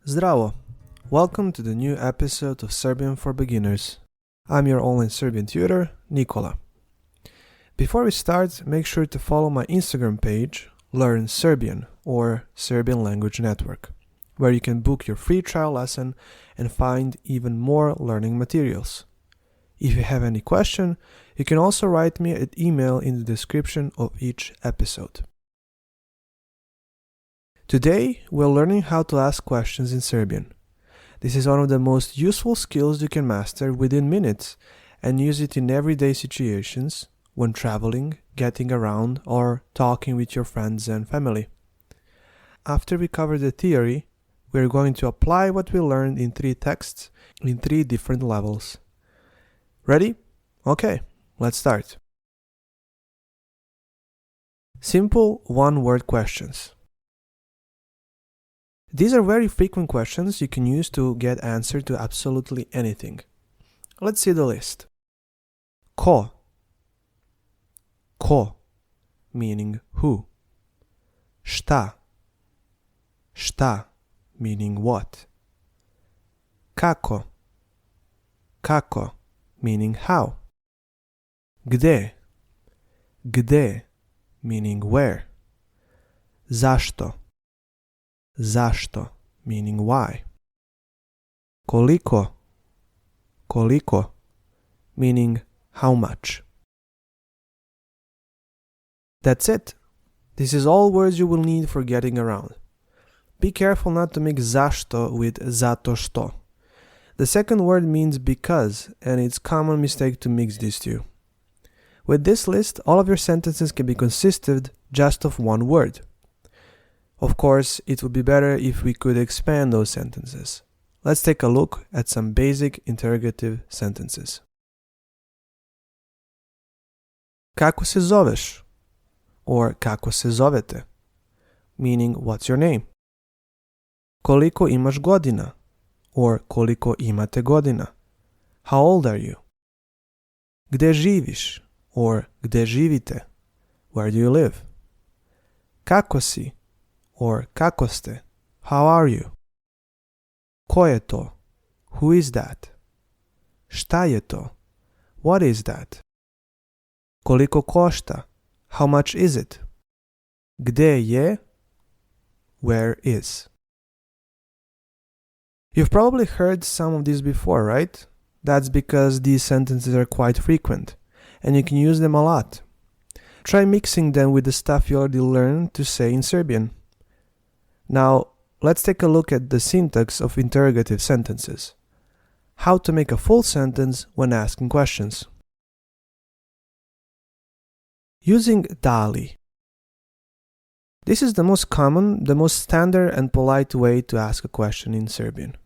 Zdravo! Welcome to the new episode of Serbian for Beginners. I'm your online Serbian tutor, Nikola. Before we start, make sure to follow my Instagram page, Learn Serbian, or Serbian Language Network, where you can book your free trial lesson and find even more learning materials. If you have any question, you can also write me an email in the description of each episode. Today, we're learning how to ask questions in Serbian. This is one of the most useful skills you can master within minutes and use it in everyday situations, when traveling, getting around, or talking with your friends and family. After we cover the theory, we're going to apply what we learned in 3 texts in 3 different levels. Ready? Okay, let's start. Simple one-word questions. These are very frequent questions you can use to get answer to absolutely anything. Let's see the list. Ko. Ko, meaning who. Šta. Šta, meaning what. Kako. Kako, meaning how. Gde. Gde, meaning where. Zašto. Zašto, meaning why. Koliko. Koliko, meaning how much. That's it. This is all words you will need for getting around. Be careful not to mix zašto with zato što. The second word means because, and it's a common mistake to mix these two. With this list, all of your sentences can be consisted just of one word. Of course, it would be better if we could expand those sentences. Let's take a look at some basic interrogative sentences. Kako se zoveš? Or kako se zovete? Meaning, what's your name? Koliko imaš godina? Or koliko imate godina? How old are you? Gde živiš? Or gde živite? Where do you live? Kako si? Or kako ste? How are you? Ko je to? Who is that? Šta je to? What is that? Koliko košta? How much is it? Gde je? Where is? You've probably heard some of these before, right? That's because these sentences are quite frequent, and you can use them a lot. Try mixing them with the stuff you already learned to say in Serbian. Now, let's take a look at the syntax of interrogative sentences. How to make a full sentence when asking questions. Using dali. This is the most common, the most standard and polite way to ask a question in Serbian.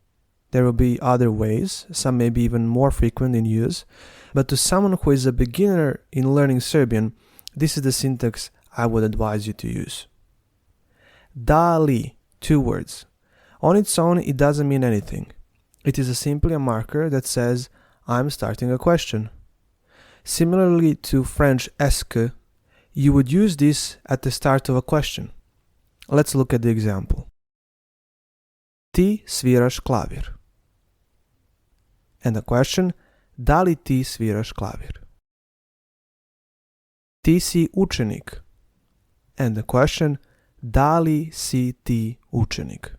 There will be other ways, some may be even more frequent in use, but to someone who is a beginner in learning Serbian, this is the syntax I would advise you to use. Dali, 2 words. On its own, it doesn't mean anything. It is simply a marker that says, I'm starting a question. Similarly to French est-ce que, you would use this at the start of a question. Let's look at the example. Ti sviraš klavir. And the question, da li ti sviraš klavir? Ti si učenik. And the question, da li si ti učenik?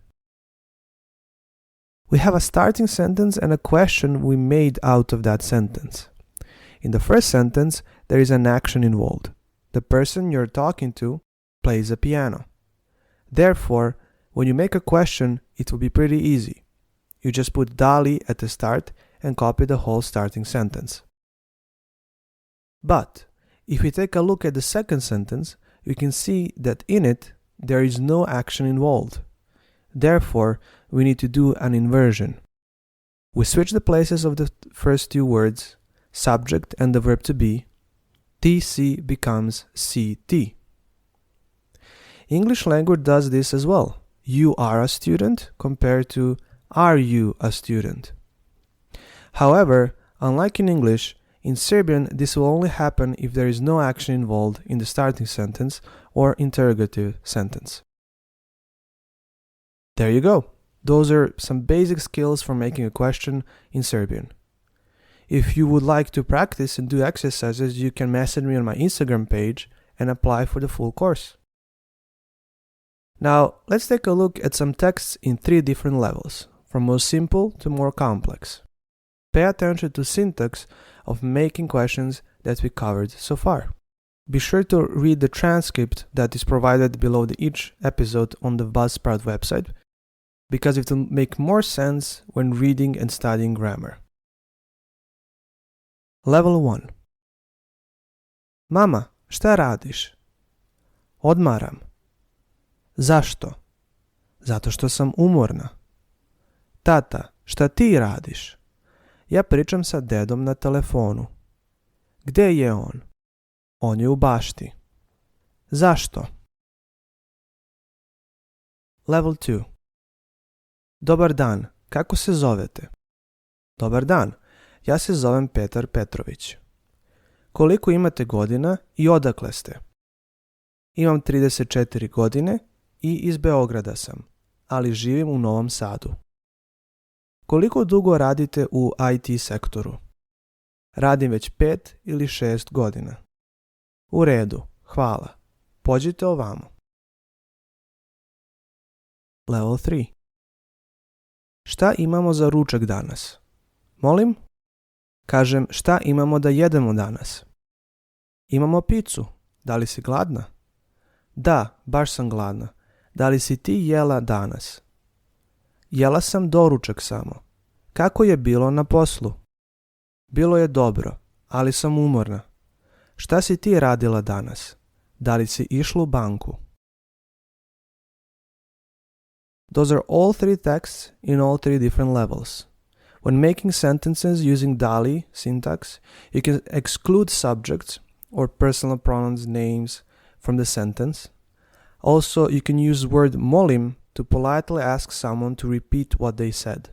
We have a starting sentence and a question we made out of that sentence. In the first sentence, there is an action involved. The person you're talking to plays a piano. Therefore, when you make a question, it will be pretty easy. You just put da li at the start and copy the whole starting sentence. But, if we take a look at the second sentence, we can see that in it, there is no action involved. Therefore, we need to do an inversion. We switch the places of the first 2 words, subject and the verb to be. TC becomes CT. English language does this as well. You are a student compared to are you a student. However, unlike in English, in Serbian this will only happen if there is no action involved in the starting sentence or interrogative sentence. There you go. Those are some basic skills for making a question in Serbian. If you would like to practice and do exercises, you can message me on my Instagram page and apply for the full course. Now, let's take a look at some texts in 3 different levels, from most simple to more complex. Pay attention to syntax of making questions that we covered so far. Be sure to read the transcript that is provided below each episode on the Buzzsprout website, because it will make more sense when reading and studying grammar. Level 1. Mama, šta radiš? Odmaram. Zašto? Zato što sam umorna. Tata, šta ti radiš? Ja pričam sa dedom na telefonu. Gde je on? On je u bašti. Zašto? Level 2. Dobar dan, kako se zovete? Dobar dan, ja se zovem Petar Petrović. Koliko imate godina i odakle ste? Imam 34 godine i iz Beograda sam, ali živim u Novom Sadu. Koliko dugo radite u IT sektoru? Radim već 5 ili 6 godina. U redu, hvala. Pođite ovamo. Level 3. Šta imamo za ručak danas? Molim? Kažem, šta imamo da jedemo danas? Imamo picu. Da li si gladna? Da, baš sam gladna. Da li si ti jela danas? Jela sam doručak samo. Kako je bilo na poslu? Bilo je dobro, ali sam umorna. Šta si ti radila danas? Da li si išla u banku? Those are all 3 texts in all 3 different levels. When making sentences using DALI syntax, you can exclude subjects or personal pronouns names from the sentence. Also, you can use word molim to politely ask someone to repeat what they said.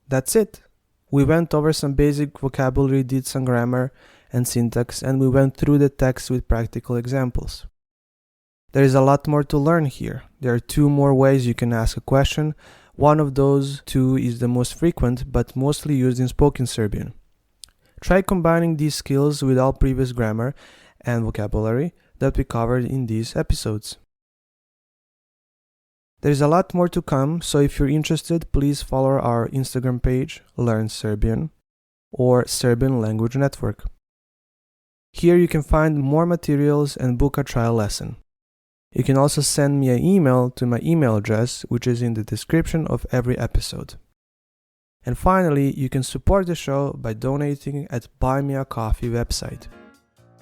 That's it. We went over some basic vocabulary, did some grammar and syntax, and we went through the text with practical examples. There is a lot more to learn here. There are 2 more ways you can ask a question. One of those 2 is the most frequent, but mostly used in spoken Serbian. Try combining these skills with all previous grammar and vocabulary that we covered in these episodes. There's a lot more to come, so if you're interested, please follow our Instagram page, Learn Serbian, or Serbian Language Network. Here you can find more materials and book a trial lesson. You can also send me an email to my email address, which is in the description of every episode. And finally, you can support the show by donating at Buy Me a Coffee website.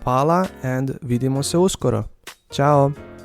Hvala and vidimo se uskoro. Ćao!